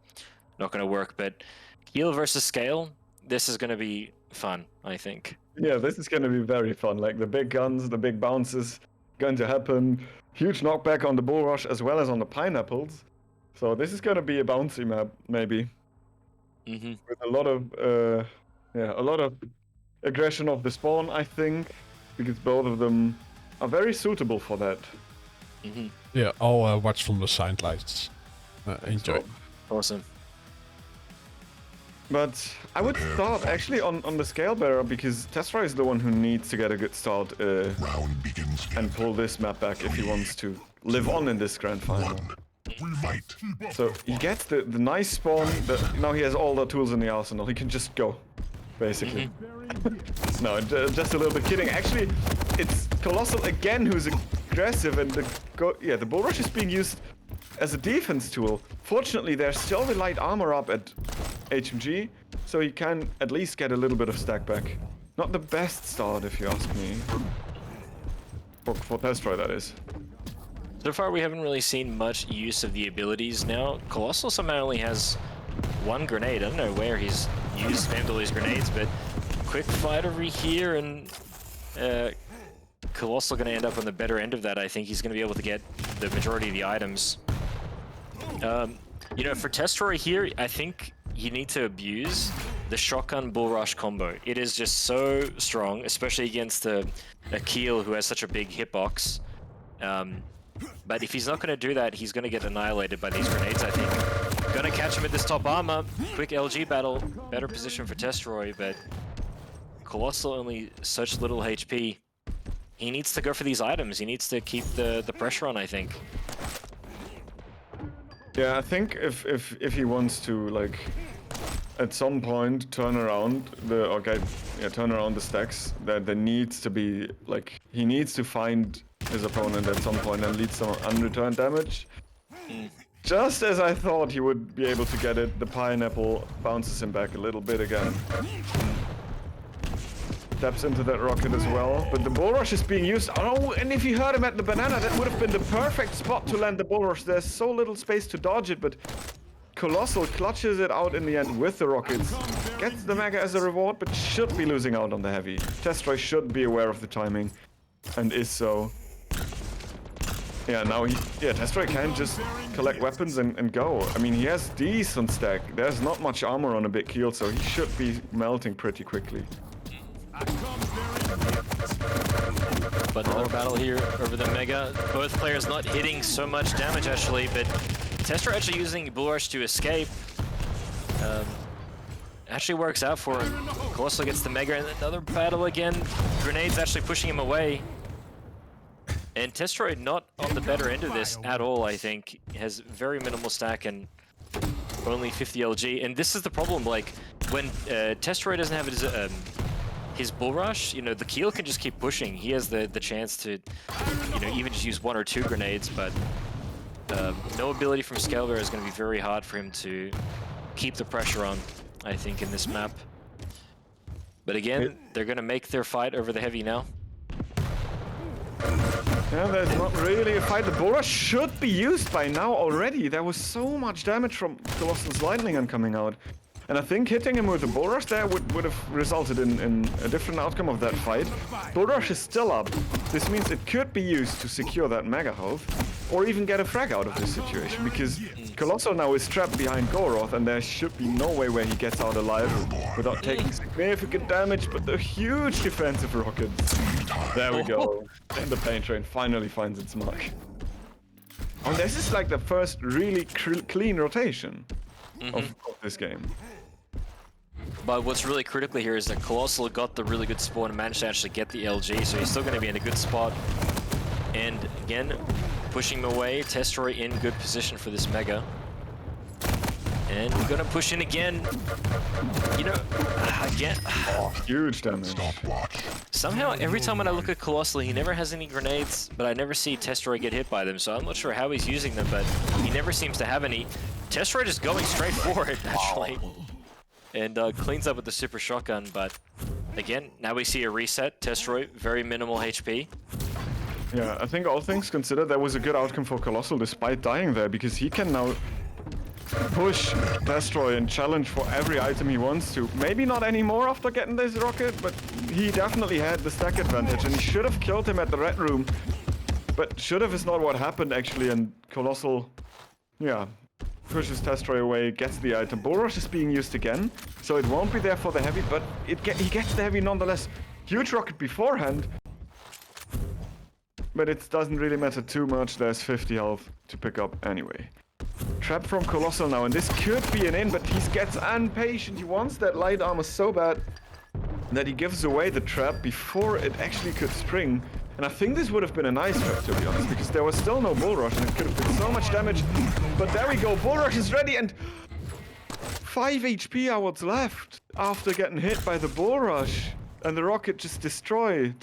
D: work. But heal versus scale, this is gonna be fun, I think.
B: Yeah, this is going to be very fun. Like, the big guns, the big bounces going to happen. Huge knockback on the bull rush as well as on the pineapples. So this is going to be a bouncy map, maybe.
D: Mm-hmm.
B: With a lot of aggression of the spawn, I think, because both of them are very suitable for that.
D: Mm-hmm.
C: yeah, I'll watch from the sidelines. Enjoy.
B: So,
D: Awesome.
B: but I would start actually on the scale bearer, because Testroy is the one who needs to get a good start
E: Round begins.
B: and pull this map back if he wants to live on in this grand final.
E: Fight.
B: So he gets the nice spawn, now he has all the tools in the arsenal, he can just go, basically. No, just a little bit kidding. Actually, it's kolos4l again who's aggressive, and the bull rush is being used as a defense tool. Fortunately, there's still the light armor up at HMG, so he can at least get a little bit of stack back. Not the best start, if you ask me. For Testroy, that is.
D: So far, we haven't really seen much use of the abilities now. kolos4l somehow only has one grenade. I don't know where he's spammed all these grenades, but quick fight over here, and kolos4l going to end up on the better end of that. I think he's going to be able to get the majority of the items. You know, for Testroy here, I think you need to abuse the shotgun bull rush combo. It is just so strong, especially against a AQL who has such a big hitbox. But if he's not going to do that, he's going to get annihilated by these grenades, I think. Going to catch him at this top armor. Quick LG battle. Better position for Testroy, but kolos4l only such little HP. He needs to go for these items. He needs to keep the pressure on, I think.
B: Yeah, I think if he wants to, like, at some point turn around the stacks, that there needs to be, like, he needs to find his opponent at some point and lead some unreturned damage. Just as I thought he would be able to get it, the pineapple bounces him back a little bit again. Taps into that rocket as well, but the bull rush is being used. Oh, and if he heard him at the banana, that would have been the perfect spot to land the bull rush. There's so little space to dodge it, but kolos4l clutches it out in the end with the rockets. Gets the mega as a reward, but should be losing out on the heavy. Testroy should be aware of the timing, and is so. Yeah, now Testroy can just collect weapons and go. I mean, he has decent stack. There's not much armor on a big Keel, so he should be melting pretty quickly.
D: But another battle here over the Mega. Both players not hitting so much damage actually, but Testroy actually using Bull Rush to escape. Actually works out for him. Kolos4l gets the Mega and another battle again. Grenades actually pushing him away. And Testroy not on the better end of this at all, I think. Has very minimal stack and only 50 LG. And this is the problem, like, when Testroy doesn't have his Bull Rush, you know, the Keel can just keep pushing. He has the chance to, you know, even just use 1 or 2 grenades, but no ability from Scalar is going to be very hard for him to keep the pressure on, I think, in this map. But again, they're going to make their fight over the heavy now.
B: Yeah, there's not really a fight. The Bull Rush should be used by now already. There was so much damage from Kolos4l's lightning gun coming out. And I think hitting him with the Bull Rush there would have resulted in a different outcome of that fight. Bull Rush is still up. This means it could be used to secure that Mega health, or even get a frag out of this situation, because Kolos4l now is trapped behind Goroth, and there should be no way where he gets out alive without taking significant damage, but the huge defensive rockets. There we go. And the Pain Train finally finds its mark. And this is like the first really clean rotation of this game.
D: But what's really critical here is that Kolos4l got the really good spawn and managed to actually get the LG, so he's still going to be in a good spot. And again, pushing him away, Testroy in good position for this Mega. And we're going to push in again. You know, again...
B: Huge damage.
E: Stopwatch.
D: Somehow, every time when I look at Kolos4l, he never has any grenades, but I never see Testroy get hit by them, so I'm not sure how he's using them, but he never seems to have any. Testroy just going straight for it, actually. And cleans up with the super shotgun, but again, now we see a reset. Testroy, very minimal HP.
B: Yeah, I think all things considered, that was a good outcome for Kolos4l despite dying there, because he can now push Testroy and challenge for every item he wants to. Maybe not anymore after getting this rocket, but he definitely had the stack advantage, and he should have killed him at the Red Room. But should have is not what happened, actually, and Kolos4l, yeah, pushes Testroy away, gets the item. Bull Rush is being used again, so it won't be there for the heavy, but he gets the heavy nonetheless. Huge rocket beforehand, but it doesn't really matter too much. There's 50 health to pick up anyway. Trap from Kolos4l now, and this could be an in, but he gets impatient. He wants that light armor so bad that he gives away the trap before it actually could spring. And I think this would have been a nice trap, to be honest, because there was still no Bull Rush, and it could have been so much damage. But there we go, Bull Rush is ready, and 5 HP are what's left after getting hit by the Bull Rush. And the rocket just Testroy.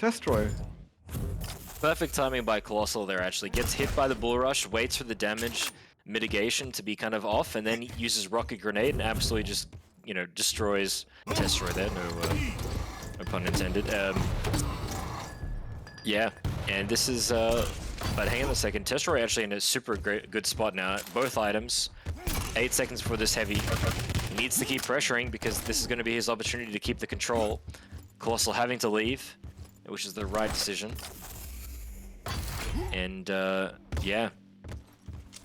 D: Perfect timing by Kolos4l there, actually. Gets hit by the Bull Rush, waits for the damage mitigation to be kind of off, and then uses Rocket Grenade and absolutely just, you know, destroys Testroy there. No pun intended. Yeah, and this is, but hang on a second. Testroy actually in a super good spot now. Both items, 8 seconds for this heavy. He needs to keep pressuring because this is going to be his opportunity to keep the control. Kolos4l having to leave, which is the right decision. And, yeah.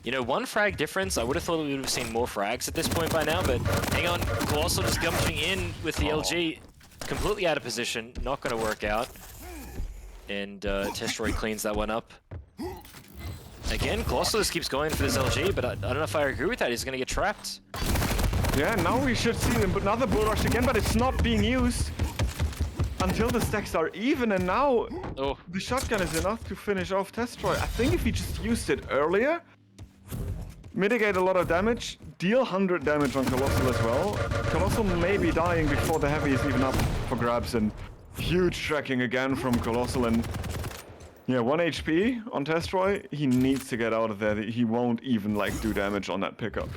D: You know, 1 frag difference, I would have thought we would have seen more frags at this point by now, but hang on, Kolos4l just gumping in with the LG, completely out of position, not going to work out. And Testroy cleans that one up. Again, Kolos4l just keeps going for this LG, but I don't know if I agree with that, he's going to get trapped.
B: Yeah, now we should see another Bull Rush again, but it's not being used until the stacks are even, and now the shotgun is enough to finish off Testroy. I think if he just used it earlier, mitigate a lot of damage, deal 100 damage on Kolos4l as well. Kolos4l may be dying before the heavy is even up for grabs, and huge tracking again from Kolos4l, and yeah, 1 HP on Testroy. He needs to get out of there. He won't even like do damage on that pickup.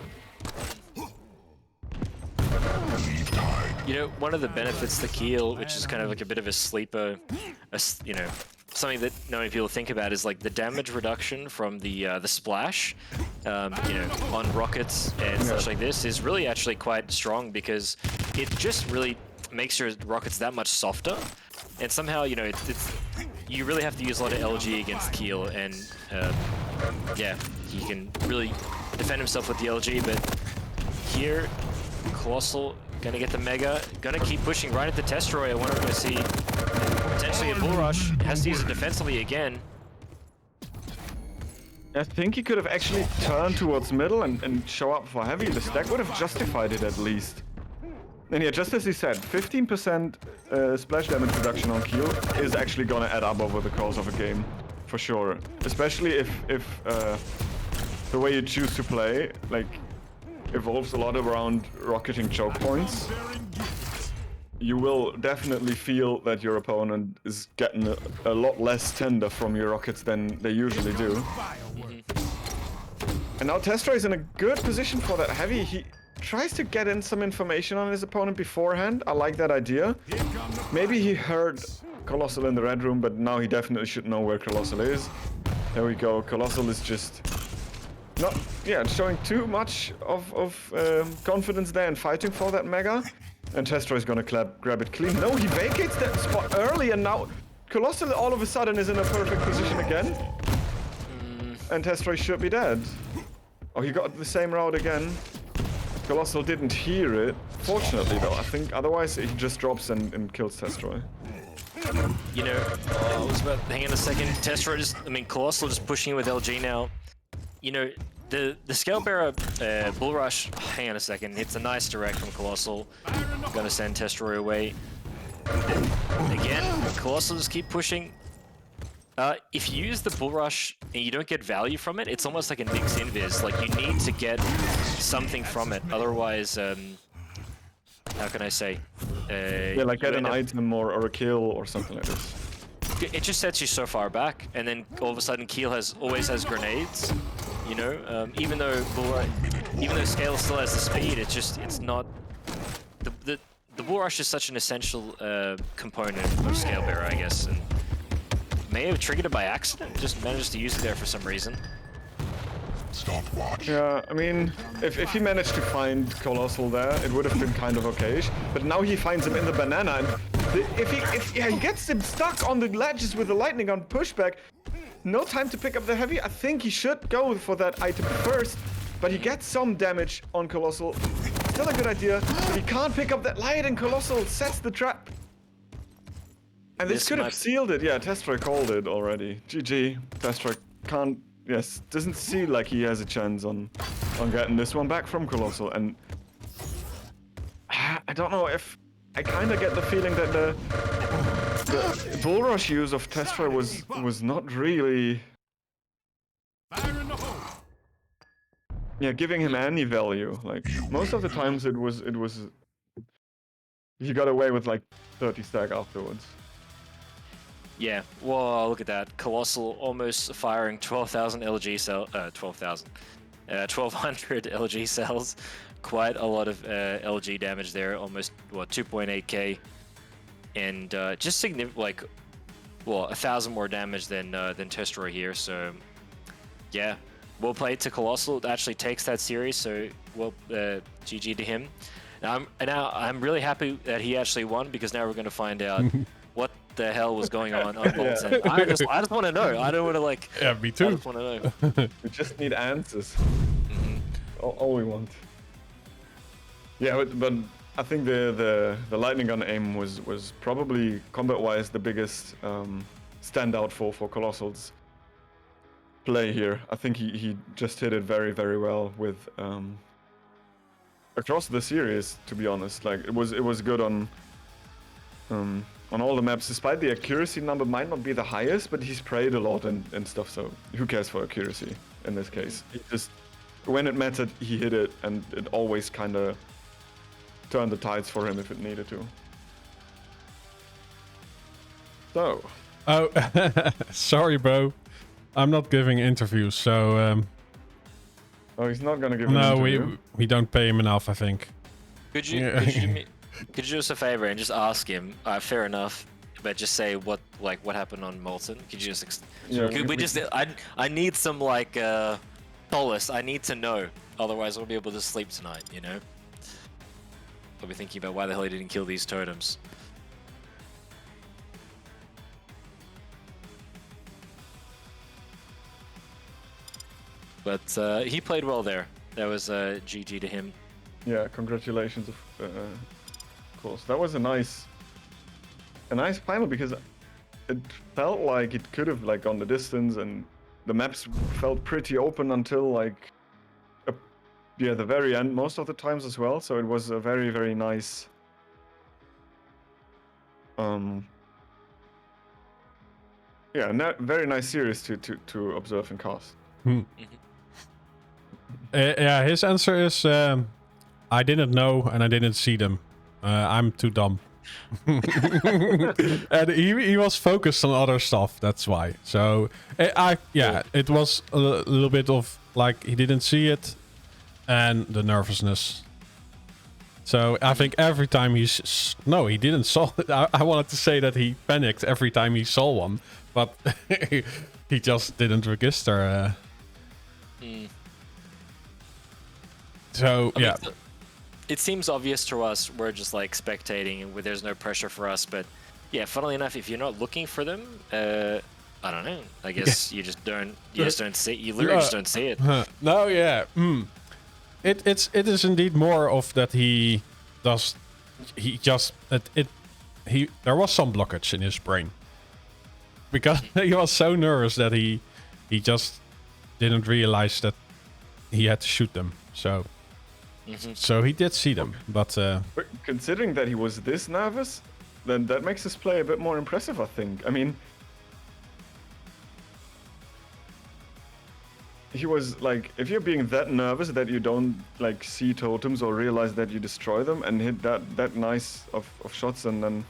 D: You know, one of the benefits to Keel, which is kind of like a bit of a sleeper, you know, something that not many people think about, is like the damage reduction from the splash, you know, on rockets and such like this is really actually quite strong, because it just really makes your rockets that much softer, and somehow, you know, it's you really have to use a lot of LG against Keel, and yeah, he can really defend himself with the LG. But here, Kolos4l gonna get the Mega, gonna keep pushing right at the Testroy. I wonder if we're gonna see potentially a Bull Rush. Has to use it defensively again.
B: I think he could have actually turned towards middle and show up for heavy. The stack would have justified it at least. And yeah, just as he said, 15% splash damage reduction on Keel is actually gonna add up over the course of a game, for sure. Especially if the way you choose to play, like, evolves a lot around rocketing choke points. You will definitely feel that your opponent is getting a lot less tender from your rockets than they usually do. And now Testroy is in a good position for that heavy. He tries to get in some information on his opponent beforehand. I like that idea. Maybe he heard kolos4l in the red room, but now he definitely should know where kolos4l is. There we go. kolos4l is just not, showing too much of confidence there and fighting for that Mega. And Testroy is gonna grab it clean. No, he vacates that spot early, and now kolos4l all of a sudden is in a perfect position again. And Testroy should be dead. Oh, he got the same route again. kolos4l didn't hear it. Fortunately, though, I think otherwise he just drops and kills Testroy.
D: You know, I was about hang on a second. Testroy kolos4l just pushing with LG now. You know, the Scale Bearer Bull Rush, hang on a second, it's a nice direct from kolos4l. Gonna send Testroy away. Again, kolos4l just keep pushing. If you use the Bull Rush and you don't get value from it, it's almost like a Nyx Invis. Like, you need to get something from it, otherwise, how can I say?
B: Yeah, like get an item or a kill or something like this.
D: It just sets you so far back, and then all of a sudden Keel always has grenades. You know, even though Scale still has the speed, it's not the Bull Rush is such an essential component of Scale Bearer, I guess, and may have triggered it by accident. Just managed to use it there for some reason.
E: Stopwatch.
B: Yeah, I mean, if he managed to find kolos4l there, it would have been kind of okay-ish. But now he finds him in the banana, and if he gets him stuck on the ledges with the lightning on pushback, no time to pick up the heavy. I think he should go for that item first, but he gets some damage on kolos4l. Still a good idea, but he can't pick up that light, and kolos4l sets the trap. And this could have sealed it. Yeah, Testroy called it already. GG. Testroy can't. Yes, doesn't seem like he has a chance on getting this one back from kolos4l. And I don't know if I kind of get the feeling that the Bull Rush use of Testroy was not really giving him any value. Like most of the times it was he got away with like 30 stack afterwards.
D: Yeah, whoa, look at that. kolos4l almost firing 12,000 LG cell, 1,200 LG cells. Quite a lot of LG damage there, almost, 2.8k. And just significant, like, 1,000 more damage than Testroy here, so yeah. Well played to kolos4l. Actually takes that series, so well, GG to him. Now I'm really happy that he actually won, because now we're going to find out what the hell was going on Molten. I just want to know. I don't want to like.
C: Yeah, me too.
D: I just want to know.
B: We just need answers. All we want. Yeah, but I think the lightning gun aim was probably combat-wise the biggest standout for kolos4l's play here. I think he just hit it very, very well with across the series. To be honest, like it was good on all the maps, despite the accuracy number might not be the highest, but he sprayed a lot and stuff, so who cares for accuracy in this case? He just, when it mattered, he hit it, and it always kind of turned the tides for him if it needed to. So.
C: Oh, sorry, bro. I'm not giving interviews, so...
B: Oh, he's not gonna give an
C: no,
B: interview?
C: we don't pay him enough, I think.
D: Could you do us a favor and just ask him? Fair enough, but just say what happened on Molten. Could you just? I need some like solace. I need to know. Otherwise, I won't be able to sleep tonight. You know. I'll be thinking about why the hell he didn't kill these totems. But he played well there. That was GG to him.
B: Yeah, congratulations, of course. That was a nice final because it felt like it could have like gone the distance, and the maps felt pretty open until like the very end most of the times as well. So it was a very, very nice very nice series to observe and cast.
C: Yeah, his answer is I didn't know and I didn't see them. I'm too dumb. And he was focused on other stuff. That's why. So it was a little bit of like he didn't see it, and the nervousness. So I think every time he didn't saw it. I wanted to say that he panicked every time he saw one, but he just didn't register. So
D: I mean,
C: yeah.
D: It seems obvious to us. We're just like spectating, and there's no pressure for us. But yeah, funnily enough, if you're not looking for them, I don't know. I guess you just don't. You just don't see. You literally just don't see it.
C: No, yeah. It is indeed more of that he does. He just there was some blockage in his brain because he was so nervous that he just didn't realize that he had to shoot them. So. So he did see them, but
B: considering that he was this nervous, then that makes his play a bit more impressive, I think. I mean, he was like, if you're being that nervous that you don't like see totems or realize that you destroy them and hit that nice of shots and then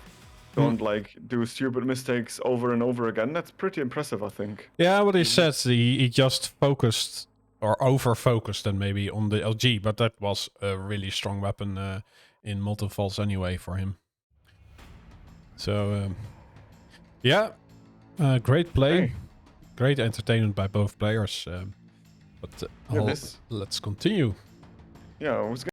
B: don't like do stupid mistakes over and over again, that's pretty impressive, I think.
C: Yeah, what he says, he just focused or over-focused then maybe on the LG, but that was a really strong weapon in multi-falls anyway for him. So, great play.
B: Hey.
C: Great entertainment by both players. But let's continue.
B: Yeah, I was